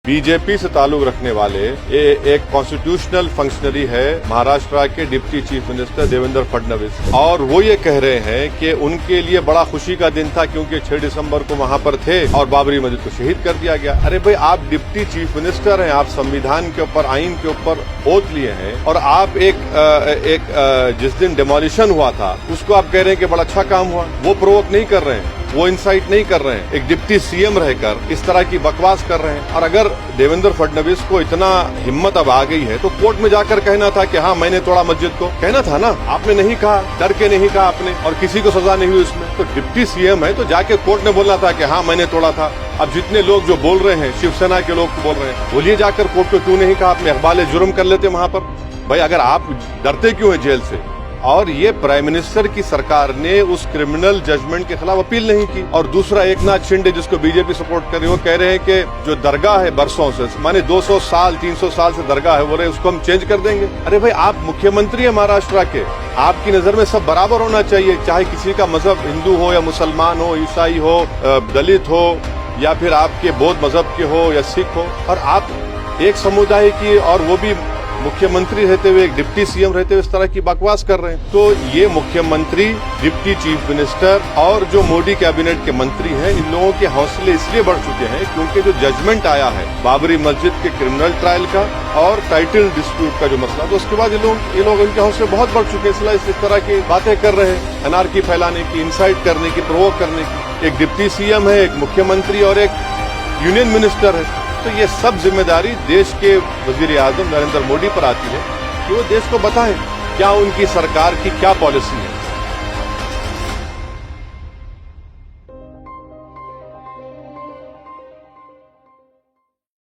BJP से ताल्लुक रखने वाले एक कॉन्स्टिट्यूशनल फंक्शनरी है महाराष्ट्र के deputy chief minister Devendra Fadnavis, और वो ये कह रहे हैं कि उनके लिए बड़ा खुशी का दिन था क्योंकि 6 दिसंबर को वहां पर थे और बाबरी मस्जिद को शहीद कर दिया गया। अरे भाई, आप डिप्टी चीफ मिनिस्टर हैं, आप संविधान के ऊपर, आइन के ऊपर ओथ लिए हैं, और आप जिस दिन डिमोलिशन हुआ था उसको आप कह रहे हैं कि बड़ा अच्छा काम हुआ। वो प्रोवोक नहीं कर रहे हैं, वो इंसाइट नहीं कर रहे हैं, एक डिप्टी सीएम रहकर इस तरह की बकवास कर रहे हैं। और अगर देवेंद्र फडणवीस को इतना हिम्मत अब आ गई है तो कोर्ट में जाकर कहना था कि हाँ मैंने तोड़ा मस्जिद को, कहना था ना। आपने नहीं कहा, डर के नहीं कहा आपने, और किसी को सजा नहीं हुई उसमें। तो डिप्टी सीएम है तो जाके कोर्ट में बोलना था कि हाँ मैंने तोड़ा था। अब जितने लोग जो बोल रहे हैं, शिवसेना के लोग बोल रहे हैं, बोलिए जाकर कोर्ट को क्यों नहीं कहा आपने, इकबाल जुर्म कर लेते वहां पर। भाई अगर आप डरते क्यों हैं जेल से। और ये प्राइम मिनिस्टर की सरकार ने उस क्रिमिनल जजमेंट के खिलाफ अपील नहीं की। और दूसरा, एकनाथ शिंदे जिसको बीजेपी सपोर्ट कर रही है, वो कह रहे हैं कि जो दरगाह है बरसों से, माने 200 साल 300 साल से दरगाह है, बोले उसको हम चेंज कर देंगे। अरे भाई, आप मुख्यमंत्री है महाराष्ट्र के, आपकी नजर में सब बराबर होना चाहिए, चाहे किसी का मजहब हिंदू हो या मुसलमान हो, ईसाई हो, दलित हो, या फिर आपके बौद्ध मजहब के हो या सिख हो। और आप एक समुदाय की, और वो भी मुख्यमंत्री रहते हुए, एक डिप्टी सीएम रहते हुए इस तरह की बकवास कर रहे हैं। तो ये मुख्यमंत्री, डिप्टी चीफ मिनिस्टर और जो मोदी कैबिनेट के मंत्री हैं, इन लोगों के हौसले इसलिए बढ़ चुके हैं क्योंकि जो जजमेंट आया है बाबरी मस्जिद के क्रिमिनल ट्रायल का और टाइटल डिस्प्यूट का जो मसला, तो उसके बाद ये लोग इनके हौसले बहुत बढ़ चुके हैं, इसलिए इस तरह की बातें कर रहे हैं, अनारकी फैलाने की, इंसाइट करने की, प्रोवोक करने की। एक डिप्टी सीएम है, एक मुख्यमंत्री और एक यूनियन मिनिस्टर है। तो ये सब जिम्मेदारी देश के वजीर आजम नरेंद्र मोदी पर आती है कि वो देश को बताएं क्या उनकी सरकार की क्या पॉलिसी है।